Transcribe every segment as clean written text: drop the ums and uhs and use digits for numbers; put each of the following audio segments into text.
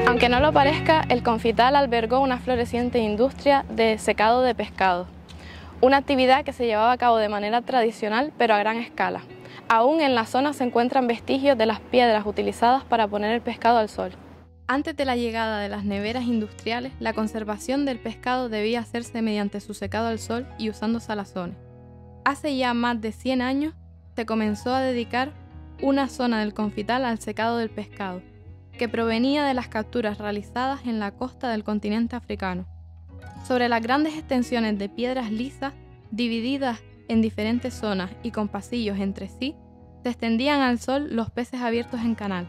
Aunque no lo parezca, el Confital albergó una floreciente industria de secado de pescado, una actividad que se llevaba a cabo de manera tradicional pero a gran escala. Aún en la zona se encuentran vestigios de las piedras utilizadas para poner el pescado al sol. Antes de la llegada de las neveras industriales, la conservación del pescado debía hacerse mediante su secado al sol y usando salazones. Hace ya más de 100 años se comenzó a dedicar una zona del Confital al secado del pescado, que provenía de las capturas realizadas en la costa del continente africano. Sobre las grandes extensiones de piedras lisas, divididas en diferentes zonas y con pasillos entre sí, se extendían al sol los peces abiertos en canal.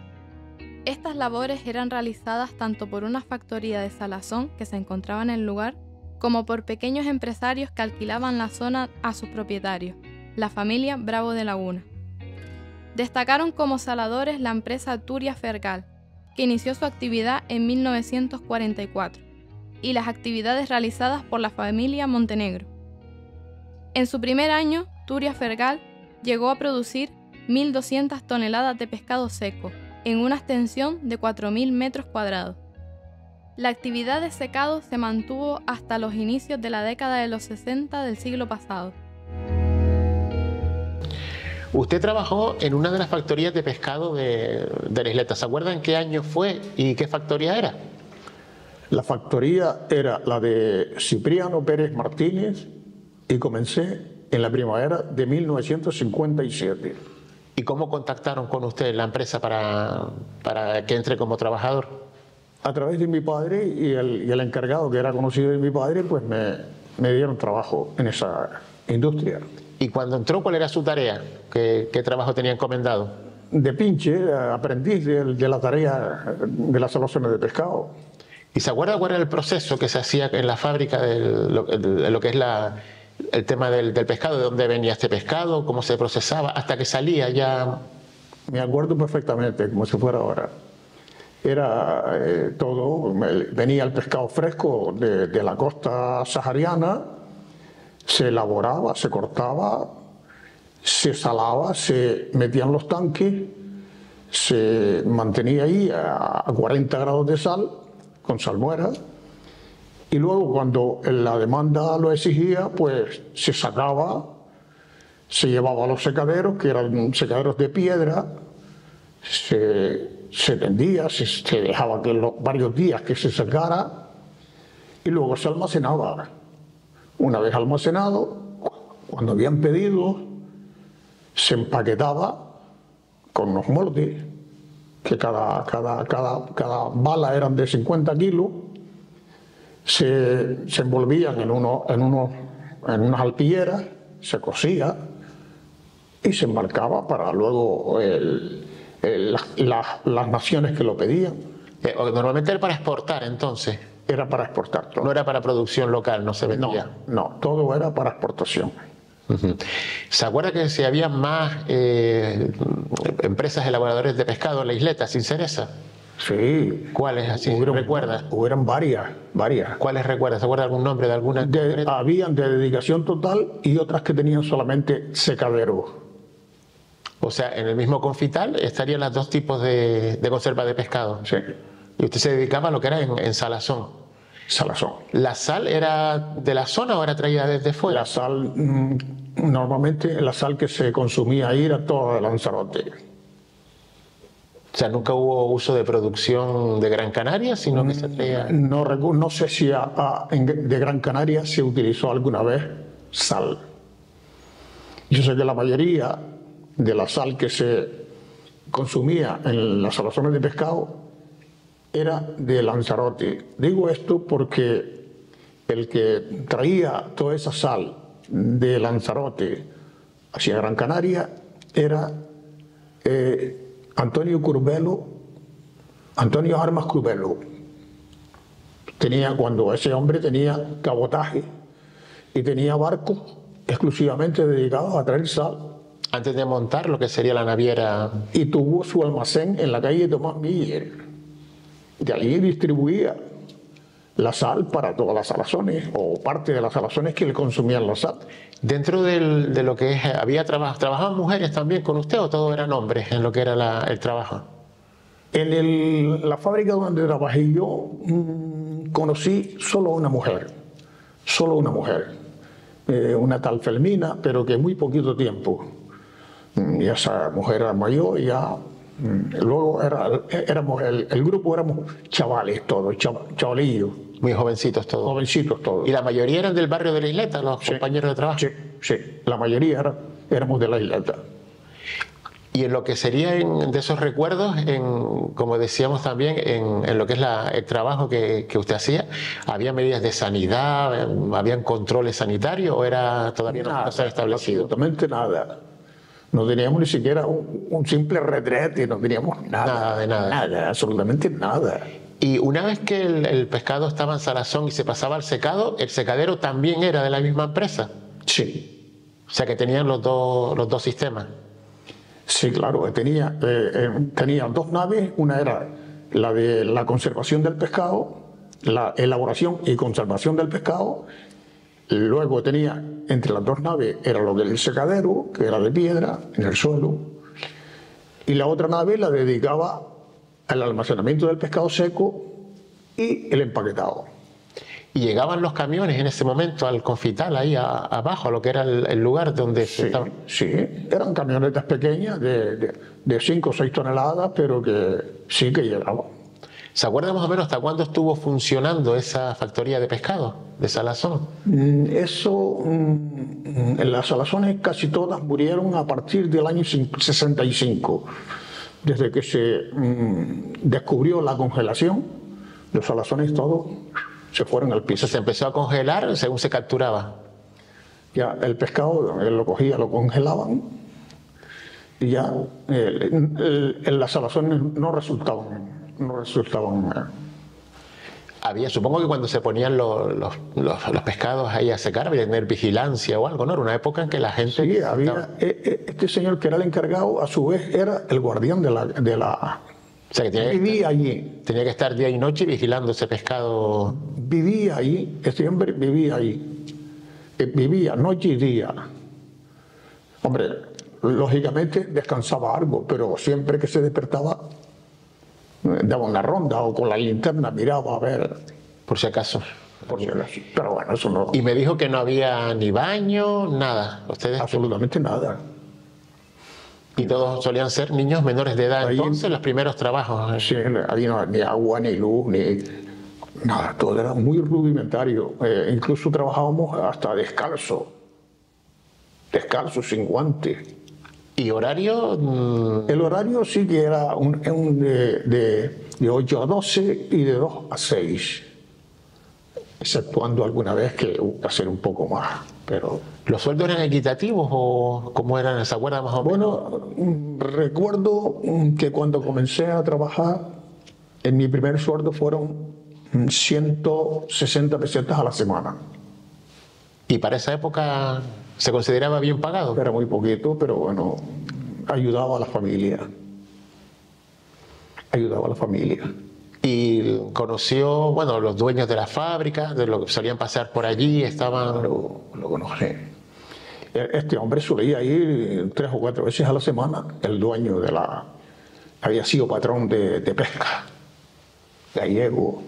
Estas labores eran realizadas tanto por una factoría de salazón que se encontraba en el lugar, como por pequeños empresarios que alquilaban la zona a sus propietarios, la familia Bravo de Laguna. Destacaron como saladores la empresa Turia Fergal, que inició su actividad en 1944, y las actividades realizadas por la familia Montenegro. En su primer año, Turia Fergal llegó a producir 1.200 toneladas de pescado seco, en una extensión de 4.000 metros cuadrados. La actividad de secado se mantuvo hasta los inicios de la década de los 60 del siglo pasado. Usted trabajó en una de las factorías de pescado de la isleta. ¿Se acuerdan qué año fue y qué factoría era? La factoría era la de Cipriano Pérez Martínez y comencé en la primavera de 1957. ¿Y cómo contactaron con usted en la empresa para que entre como trabajador? A través de mi padre y el encargado, que era conocido de mi padre, pues me dieron trabajo en esa industria. ¿Y cuando entró, cuál era su tarea? ¿Qué trabajo tenía encomendado? De pinche, aprendiz de la tarea de las salazones de pescado. ¿Y se acuerda cuál era el proceso que se hacía en la fábrica de lo que es el tema del pescado? ¿De dónde venía este pescado? ¿Cómo se procesaba? Hasta que salía ya... Me acuerdo perfectamente, como si fuera ahora. Era todo, venía el pescado fresco de la costa sahariana, se elaboraba, se cortaba, se salaba, se metían los tanques, se mantenía ahí a 40 grados de sal, con salmuera, y luego cuando la demanda lo exigía, pues se sacaba, se llevaba a los secaderos, que eran secaderos de piedra, se tendía, se dejaba varios días que se secara, y luego se almacenaba. Una vez almacenado, cuando habían pedido, se empaquetaba con unos moldes, que cada bala eran de 50 kilos, se envolvían en unas alpilleras, se cosía y se embarcaba para luego las naciones que lo pedían. Normalmente era para exportar, entonces. Era para exportar todo. No era para producción local, no se vendía. No, todo era para exportación. ¿Se acuerda que si había más empresas elaboradores de pescado en la isleta, sin ser esa? Sí. ¿Cuáles así? ¿Recuerda? Hubieron varias. ¿Cuáles recuerda? ¿Se acuerda algún nombre de alguna? Habían de dedicación total y otras que tenían solamente secadero. O sea, en el mismo Confital estarían los dos tipos de conserva de pescado. Sí. Y usted se dedicaba a lo que era en salazón. Salazón. ¿La sal era de la zona o era traída desde fuera? La sal, normalmente la sal que se consumía ahí era toda de Lanzarote. O sea, nunca hubo uso de producción de Gran Canaria, sino que se traía... No sé si de Gran Canaria se utilizó alguna vez sal. Yo sé que la mayoría de la sal que se consumía en las salazones de pescado era de Lanzarote. Digo esto porque el que traía toda esa sal de Lanzarote hacia Gran Canaria era Antonio Armas Curbelo. Cuando ese hombre tenía cabotaje y tenía barcos exclusivamente dedicados a traer sal. Antes de montar lo que sería la naviera. Y tuvo su almacén en la calle Tomás Miller. De allí distribuía la sal para todas las salazones o parte de las salazones que le consumían la sal. Dentro de lo que es, ¿trabajaban mujeres también con usted o todos eran hombres en lo que era el trabajo? En la fábrica donde trabajé yo conocí solo una mujer, una tal Felmina, pero que muy poquito tiempo. Y esa mujer era mayor y ya. Luego éramos el grupo éramos chavales todos, chavalillos. Muy jovencitos todos. Jovencitos todos. ¿Y la mayoría eran del barrio de la Isleta, los compañeros de trabajo? Sí, sí, la mayoría éramos de la Isleta. Y en lo que sería de esos recuerdos, como decíamos también, en lo que es el trabajo que usted hacía, ¿había medidas de sanidad, habían controles sanitarios o era todavía no se había establecido? Absolutamente nada. No teníamos ni siquiera un simple retrete, no teníamos nada. Nada de nada. Nada, absolutamente nada. Y una vez que el pescado estaba en salazón y se pasaba al secado, ¿el secadero también era de la misma empresa? Sí. O sea que tenían los dos sistemas. Sí, claro, tenía dos naves, una era la de la conservación del pescado, la elaboración y conservación del pescado, luego tenía entre las dos naves era lo del secadero, que era de piedra, en el suelo, y la otra nave la dedicaba al almacenamiento del pescado seco y el empaquetado. ¿Y llegaban los camiones en ese momento al confital, ahí abajo, a lo que era el lugar donde se estaba? Sí, eran camionetas pequeñas de 5 o 6 toneladas, pero que sí que llegaban. ¿Se acuerda más o menos hasta cuándo estuvo funcionando esa factoría de pescado, de salazón? En las salazones casi todas murieron a partir del año 65. Desde que se descubrió la congelación, los salazones todos se fueron al piso. Se empezó a congelar según se capturaba. Ya el pescado lo cogía, lo congelaban y ya en las salazones no resultaban. Supongo que cuando se ponían los pescados ahí a secar había que tener vigilancia o algo, ¿no? Era una época en que la gente... Sí, había... Este señor que era el encargado, a su vez, era el guardián de la... O sea, que vivía allí. Tenía que estar día y noche vigilando ese pescado. Vivía allí, este hombre vivía allí. Vivía noche y día. Hombre, lógicamente descansaba algo, pero siempre que se despertaba daba una ronda o con la linterna miraba a ver. Por si acaso. Pero bueno, eso no... Y me dijo que no había ni baño, nada. ¿Ustedes? Absolutamente nada. Y todos solían ser niños menores de edad, entonces los primeros trabajos. Sí, había ni agua, ni luz, ni nada, todo era muy rudimentario. Incluso trabajábamos hasta descalzo, sin guantes. ¿Y horario? El horario sí que era de 8 a 12 y de 2 a 6, exceptuando alguna vez que hubo que hacer un poco más, pero... ¿Los sueldos eran equitativos o cómo eran? ¿Se acuerda más o menos? Bueno, recuerdo que cuando comencé a trabajar, en mi primer sueldo fueron 160 pesetas a la semana. ¿Y para esa época se consideraba bien pagado? Era muy poquito, pero bueno, ayudaba a la familia. Y conoció, bueno, los dueños de la fábrica, de lo que solían pasar por allí, estaban... Lo conocí. Este hombre solía ir 3 o 4 veces a la semana. El dueño había sido patrón de pesca, gallego.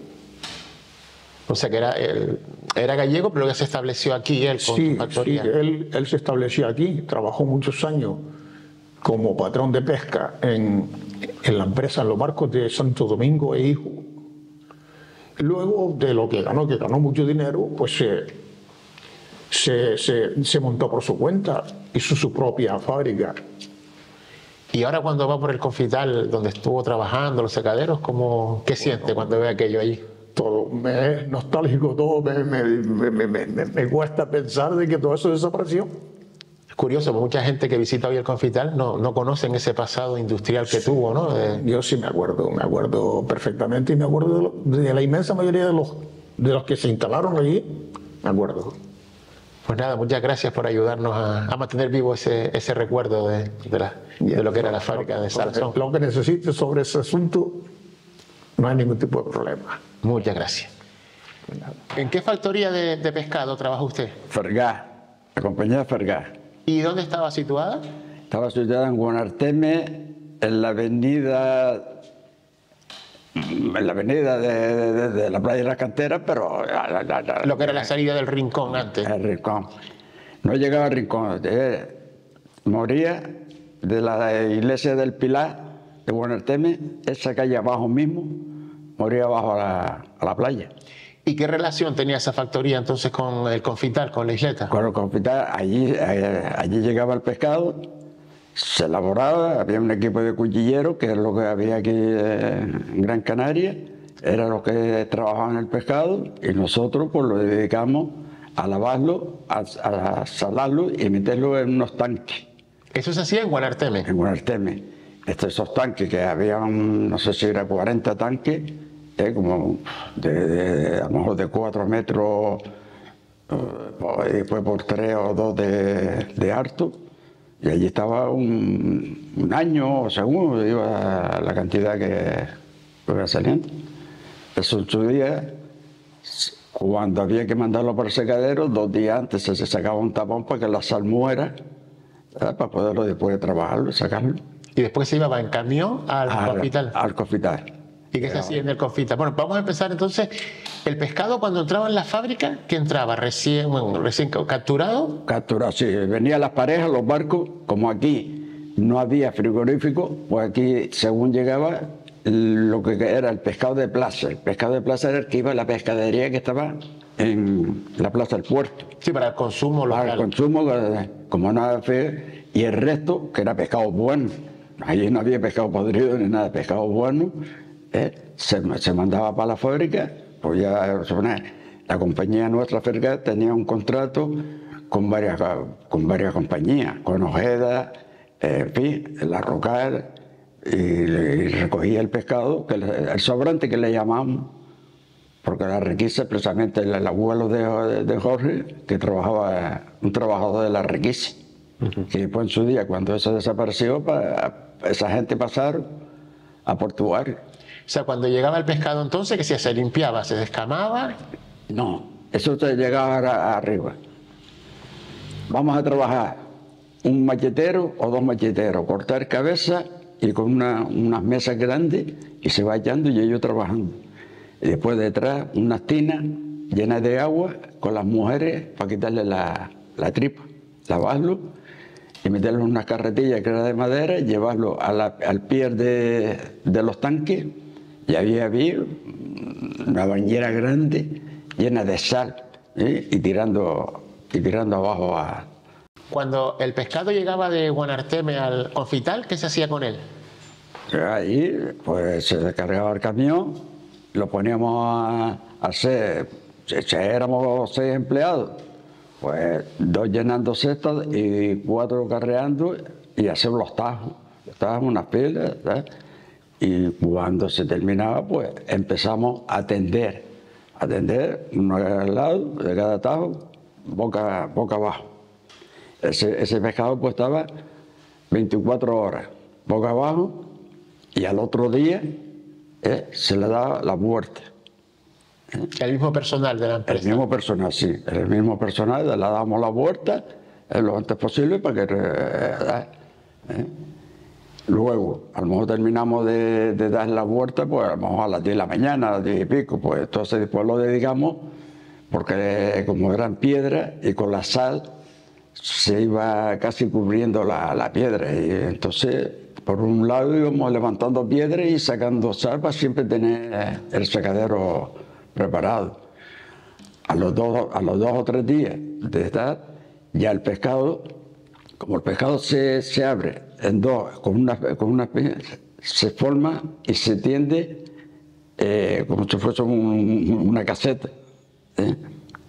O sea que era gallego, pero ya se estableció aquí él con su factoría. Sí, él se estableció aquí, trabajó muchos años como patrón de pesca en la empresa, en los barcos de Santo Domingo e Hijo. Luego de lo que ganó mucho dinero, pues se montó por su cuenta, hizo su propia fábrica. Y ahora cuando va por el confital donde estuvo trabajando, los secaderos, ¿qué siente cuando ve aquello allí? Todo, me es nostálgico todo, me cuesta pensar de que todo eso desapareció. Es curioso, mucha gente que visita hoy el confital no conocen ese pasado industrial que tuvo, ¿no? Yo sí me acuerdo perfectamente y me acuerdo de la inmensa mayoría de los que se instalaron allí, me acuerdo. Pues nada, muchas gracias por ayudarnos a mantener vivo ese recuerdo de lo que era la fábrica de Salazón. Lo que necesites sobre ese asunto, no hay ningún tipo de problema. Muchas gracias. ¿En qué factoría de pescado trabaja usted? Fergá, la compañía Fergá. ¿Y dónde estaba situada? Estaba situada en Guanarteme, en la avenida de la playa de la Cantera, pero... Lo que era la salida del Rincón antes. El Rincón. No llegaba al Rincón. Moría de la iglesia del Pilar de Guanarteme, esa calle abajo mismo, moría abajo a la playa. ¿Y qué relación tenía esa factoría entonces con el Confital, con la isleta? Con el Confital, allí llegaba el pescado, se elaboraba, había un equipo de cuchilleros, que es lo que había aquí en Gran Canaria, era lo que trabajaba en el pescado, y nosotros pues lo dedicamos a lavarlo, a salarlo y meterlo en unos tanques. ¿Eso se hacía en Guanarteme? En Guanarteme. Esos tanques, que habían, no sé si eran 40 tanques, como a lo mejor de 4 metros, y después por 3 o 2 de alto, y allí estaba un año, según iba la cantidad que iba saliendo. Eso en su día, cuando había que mandarlo para el secadero, 2 días antes se sacaba un tapón para que la sal muera, para poderlo después de trabajarlo, sacarlo. Y después se iba en camión al Confital. Al Confital. ¿Y qué se hacía en el Confital? Bueno, vamos a empezar entonces. El pescado, cuando entraba en la fábrica, ¿qué entraba? ¿Recién capturado? Capturado, sí. Venían las parejas, los barcos, como aquí no había frigorífico, pues aquí, según llegaba, lo que era el pescado de plaza. El pescado de plaza era el que iba a la pescadería que estaba en la plaza del puerto. Sí, para el consumo local. Para el consumo, como nada feo, y el resto, que era pescado bueno. Allí no había pescado podrido ni nada, pescado bueno. Se mandaba para la fábrica, pues ya la compañía nuestra Fergá tenía un contrato con varias compañías, con Ojeda, en fin, el Arrocar, y recogía el pescado, el sobrante que le llamamos, porque la requisa, precisamente el abuelo de Jorge, que trabajaba, un trabajador de la requisa, que después en su día, cuando eso desapareció, esa gente pasaron a Portugal. O sea, cuando llegaba el pescado entonces, ¿qué se limpiaba? ¿Se descamaba? No, eso te llegaba arriba. Vamos a trabajar un machetero o 2 macheteros, cortar cabeza y con unas mesas grandes, y se va echando y ellos trabajando. Y después detrás unas tinas llenas de agua con las mujeres para quitarle la tripa, lavarlo y meterlo en unas carretillas que era de madera, llevarlo al pie de los tanques. Y había una bañera grande llena de sal, y tirando abajo a... Cuando el pescado llegaba de Guanarteme al Confital, ¿qué se hacía con él? Ahí pues se descargaba el camión, lo poníamos a hacer, si éramos 6 empleados, pues 2 llenando cestas y 4 carreando y hacer los tajos. Estábamos unas pilas, ¿sabes? Y cuando se terminaba, pues empezamos a atender uno al lado de cada tajo, boca abajo. Ese pescado pues estaba 24 horas boca abajo, y al otro día se le daba la muerte. El mismo personal de la empresa. El mismo personal, sí. El mismo personal, le damos la vuelta lo antes posible para que... Luego, a lo mejor terminamos de dar la vuelta, pues a lo mejor a las 10 de la mañana, a las 10 y pico, pues entonces después lo dedicamos, porque como eran piedras y con la sal se iba casi cubriendo la piedra, y entonces por un lado íbamos levantando piedras y sacando sal para siempre tener el secadero preparado. A los 2 o 3 días de estar, ya el pescado, como el pescado se abre en 2 con una se forma y se tiende como si fuese una caseta,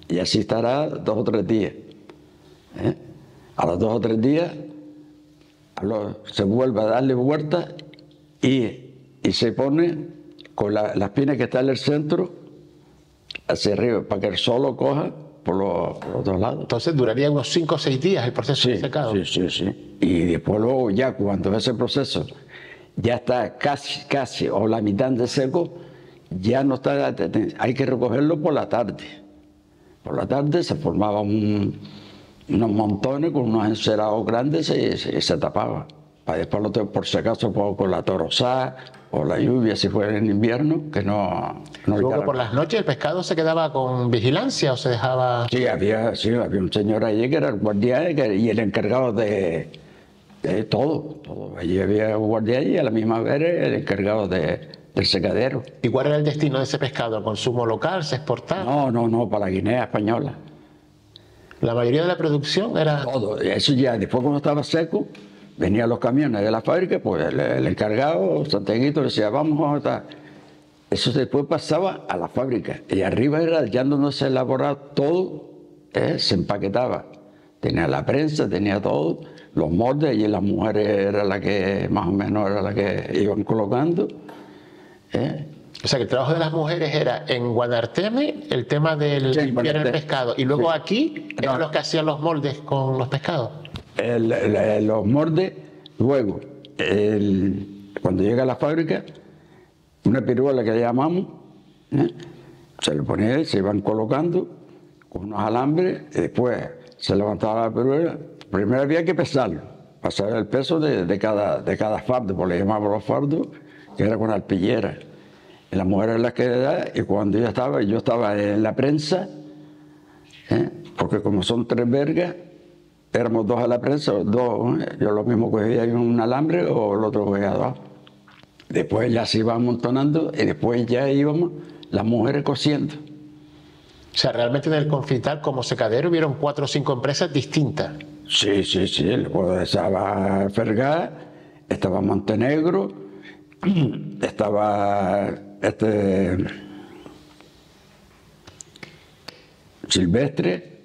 y así estará 2 o 3 días. A los 2 o 3 días se vuelve a darle vuelta y se pone con la espina que está en el centro hacia arriba, para que el sol lo coja por los dos lados. Entonces duraría unos 5 o 6 días el proceso de secado. Sí. Y después luego ya cuando ese proceso ya está casi o la mitad de seco, ya no está, hay que recogerlo por la tarde. Por la tarde se formaban unos montones con unos encerados grandes y se tapaba. Para después, por si acaso, con la torosá o la lluvia, si fuera en invierno, que no Luego por las noches el pescado se quedaba con vigilancia o se dejaba... Sí, había un señor allí que era el guardián y el encargado de todo. Allí había un guardián y a la misma vez el encargado del secadero. ¿Y cuál era el destino de ese pescado? ¿El consumo local? ¿Se exportaba? No, para la Guinea Española. La mayoría de la producción era... Todo. Eso ya, después cuando estaba seco, venían los camiones de la fábrica, pues el encargado, Santiaguito, decía, vamos a... Eso después pasaba a la fábrica. Y arriba era ya donde se elaboraba todo, se empaquetaba. Tenía la prensa, tenía todo, los moldes, y las mujeres era la que, más o menos, era la que iban colocando. O sea, que el trabajo de las mujeres era en Guanarteme el tema del limpiar el pescado. Y luego aquí eran los que hacían los moldes con los pescados. Los moldes, luego, cuando llega a la fábrica, una piruela que le llamamos, se le ponía y se iban colocando con unos alambres, y después se levantaba la piruela. Primero había que pesarlo, para saber el peso de cada fardo, porque le llamamos los fardos, que era con arpillera. Y las mujeres las que da, y cuando yo estaba en la prensa, porque como son 3 vergas, éramos 2 a la prensa, 2, yo lo mismo cogía un alambre o el otro cogía 2. Después ya se iba amontonando y después ya íbamos las mujeres cosiendo. O sea, realmente en el Confital como secadero hubieron 4 o 5 empresas distintas. Sí. Luego estaba Fergá, estaba Montenegro, estaba Silvestre,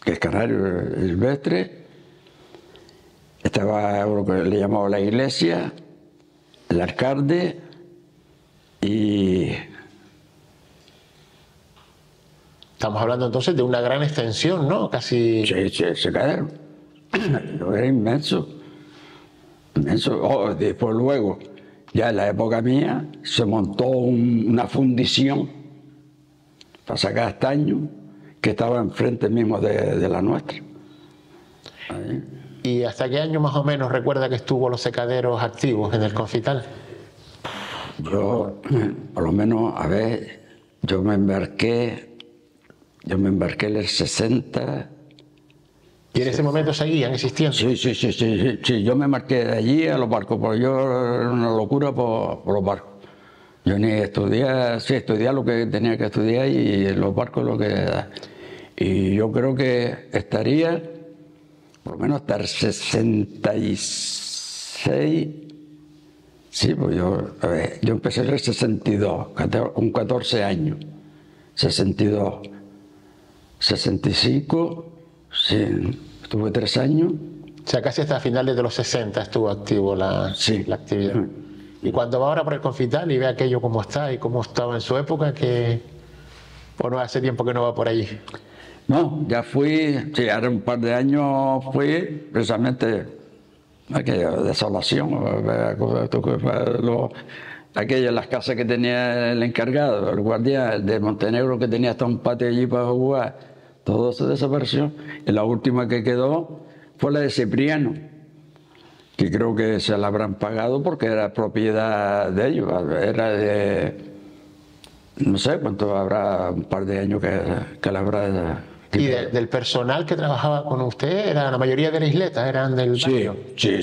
que es canario Silvestre, estaba lo que le llamaba la iglesia, el alcalde y... Estamos hablando entonces de una gran extensión, ¿no? Casi... Sí, secadero. Era inmenso. Después luego, ya en la época mía, se montó una fundición para sacar estaño que estaba enfrente mismo de la nuestra. Ahí. ¿Y hasta qué año más o menos recuerda que estuvo los secaderos activos en el Confital? Yo, por lo menos, yo me embarqué en el 60. ¿Y en ese momento seguían existiendo? Sí, yo me marqué de allí a los barcos, porque yo era una locura por los barcos. Yo ni estudié lo que tenía que estudiar y en los barcos lo que... Y yo creo que estaría, por lo menos hasta el 66, sí, pues yo empecé en el 62, con 14 años, 62, 65, sí, estuve 3 años. O sea, casi hasta finales de los 60 estuvo activo la actividad. Y cuando va ahora por el Confital y ve aquello como está y cómo estaba en su época, ¿o no hace tiempo que no va por allí? No, ya fui, sí, hace un par de años fui, precisamente aquella desolación, las casas que tenía el encargado, el guardián, el de Montenegro, que tenía hasta un patio allí para jugar, todo se desapareció. Y la última que quedó fue la de Cipriano, que creo que se la habrán pagado porque era propiedad de ellos, era de, no sé cuánto habrá, un par de años que la habrá... ¿Y del personal que trabajaba con usted, era la mayoría de la isleta, eran del barrio? Sí,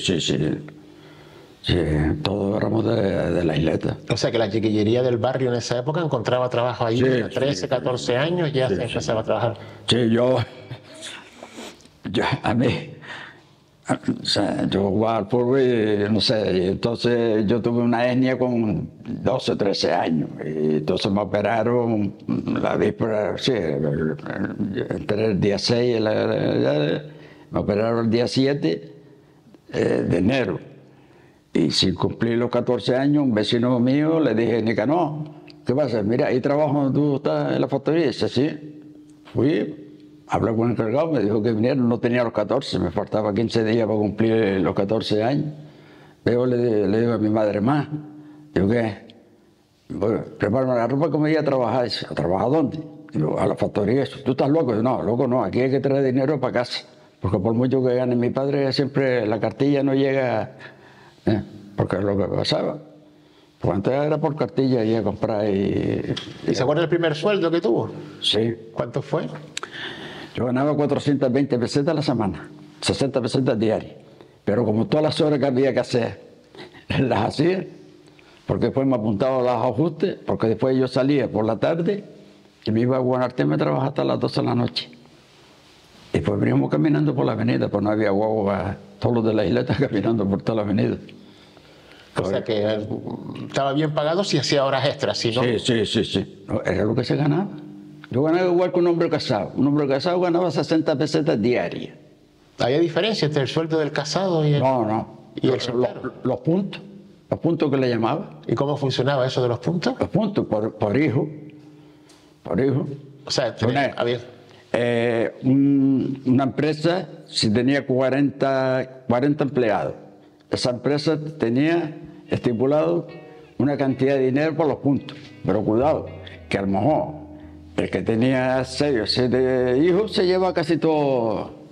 todos éramos de la isleta. O sea que la chiquillería del barrio en esa época encontraba trabajo ahí, 13, 14 años ya se empezaba a trabajar. Sí, a mí, o sea, yo jugaba al fútbol y no sé, y entonces yo tuve una hernia con 12, 13 años, y entonces me operaron la víspera, sí, entre el día 6 me operaron el día 7 de enero, y sin cumplir los 14 años, un vecino mío le dije, Nicanor, ¿qué pasa? Mira, ahí trabajo donde tú estás en la factoría. Y dice, sí, fui, hablé con el encargado, me dijo que viniera, no tenía los 14, me faltaba 15 días para cumplir los 14 años. Luego le digo a mi madre, más, digo, ¿qué? Bueno, prepárame la ropa que me voy a trabajar. Dice, ¿a trabajar dónde? Digo, a la factoría. ¿Tú estás loco? Digo, no, loco no, aquí hay que traer dinero para casa. Porque por mucho que gane mi padre, siempre la cartilla no llega, porque es lo que pasaba. Pues antes era por cartilla, iba a comprar ¿Y se acuerda el primer sueldo que tuvo? Sí. ¿Cuánto fue? Yo ganaba 420 pesetas a la semana, 60 pesetas diarias. Pero como todas las horas que había que hacer, las hacía, porque después me apuntaba a los ajustes, porque después yo salía por la tarde y me iba a Guanarteme a trabajar hasta las 12 de la noche. Después veníamos caminando por la avenida, pues no había guagua, todos los de la isleta caminando por toda la avenida. O sea que estaba bien pagado si hacía horas extras, si no... Sí. No, era lo que se ganaba. Yo ganaba igual que un hombre casado. Un hombre casado ganaba 60 pesetas diarias. ¿Había diferencia entre el sueldo del casado y el, y el soltero? Los puntos que le llamaba. ¿Y cómo funcionaba eso de los puntos? Los puntos por hijo. Por hijo. O sea, había... una empresa, si tenía 40 empleados, esa empresa tenía estipulado una cantidad de dinero por los puntos. Pero cuidado, que a lo mejor el que tenía 6 o 7 hijos se lleva casi todo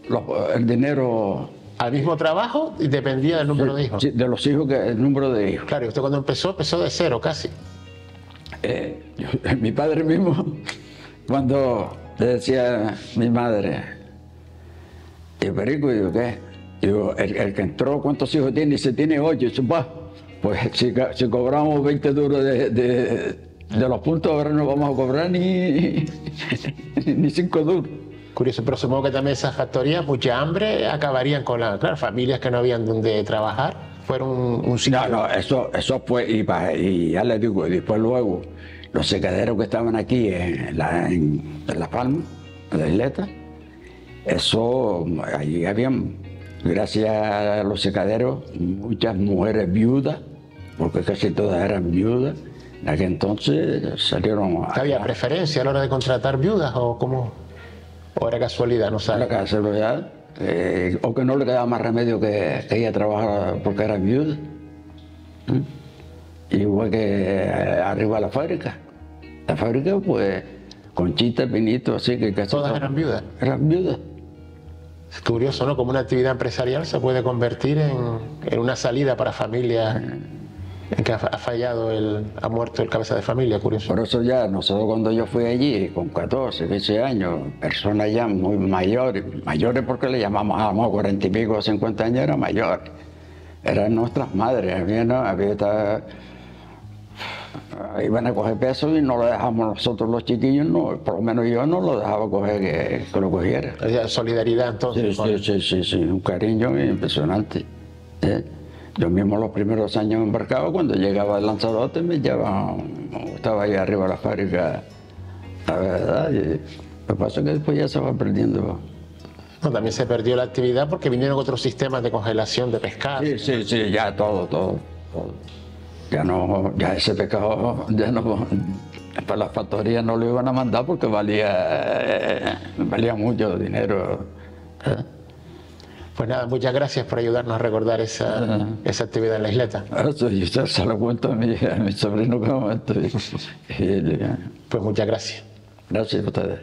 el dinero. ¿Al mismo trabajo? Y dependía del número de hijos. Sí, de los hijos, el número de hijos. Claro, y usted cuando empezó de cero casi. Mi padre mismo, cuando le decía a mi madre, digo, Perico, digo, ¿qué? Digo, el que entró, ¿cuántos hijos tiene? Dice, tiene 8. Dice, pues si cobramos 20 duros de los puntos, ahora no vamos a cobrar ni 5 duros. Curioso, pero supongo que también esas factorías, mucha hambre, acabarían con las familias que no habían donde trabajar. Fueron un sitio... No, eso fue, y ya le digo, y después luego, los secaderos que estaban aquí en La Palma, en la isleta, eso, allí habían, gracias a los secaderos, muchas mujeres viudas, porque casi todas eran viudas. En aquel entonces salieron... ¿Había preferencia a la hora de contratar viudas o cómo? ¿O era casualidad? No sabe. Era casualidad, o que no le quedaba más remedio que ella trabajara porque era viuda. Igual que arriba de la fábrica. La fábrica, pues, Conchita, Pinito, así que casi ¿Todas eran viudas? Eran viudas. Es curioso, ¿no? Como una actividad empresarial se puede convertir en una salida para familias en que ha muerto el cabeza de familia, curioso. Por eso ya, nosotros cuando yo fui allí, con 14, 15 años, personas ya muy mayores porque le llamamos a 40 y pico, 50 años, eran mayores. Eran nuestras madres, iban a coger peso y no lo dejamos nosotros los chiquillos, no, por lo menos yo no lo dejaba coger, que lo cogiera. Solidaridad entonces. Sí, un cariño impresionante. Yo mismo los primeros años embarcado, cuando llegaba el Lanzarote me llevaba, estaba ahí arriba de la fábrica, la verdad, y lo que pasa es que después ya se va perdiendo. No, también se perdió la actividad porque vinieron otros sistemas de congelación de pescado. Sí, ya todo. Ya ese pescado, ya no, para las factorías no lo iban a mandar porque valía mucho dinero. Pues nada, muchas gracias por ayudarnos a recordar esa actividad en la isleta. Eso yo se lo cuento a mi sobrino que momento. Pues muchas gracias. Gracias a ustedes.